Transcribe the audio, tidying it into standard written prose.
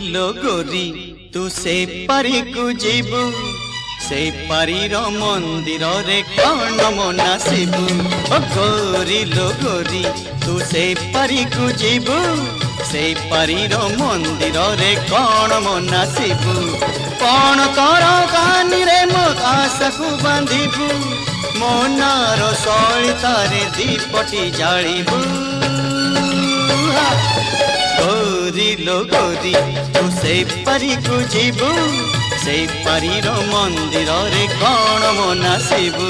लो गोरी तू से पारी को जीबू से पारीर मंदिर रे कौन मना शिबू गोरी लो गोरी तू से पारी को जीबू से पारीर मंदिर रे कौन मना शिबू कौन कर कानी रे मो आशा को बांधिबू मनार सलितारे दीपटी जालिबू गोरी लो गोरी तू से पारी को जीबू से पारीर मंदिर रे कौन मना शिबू।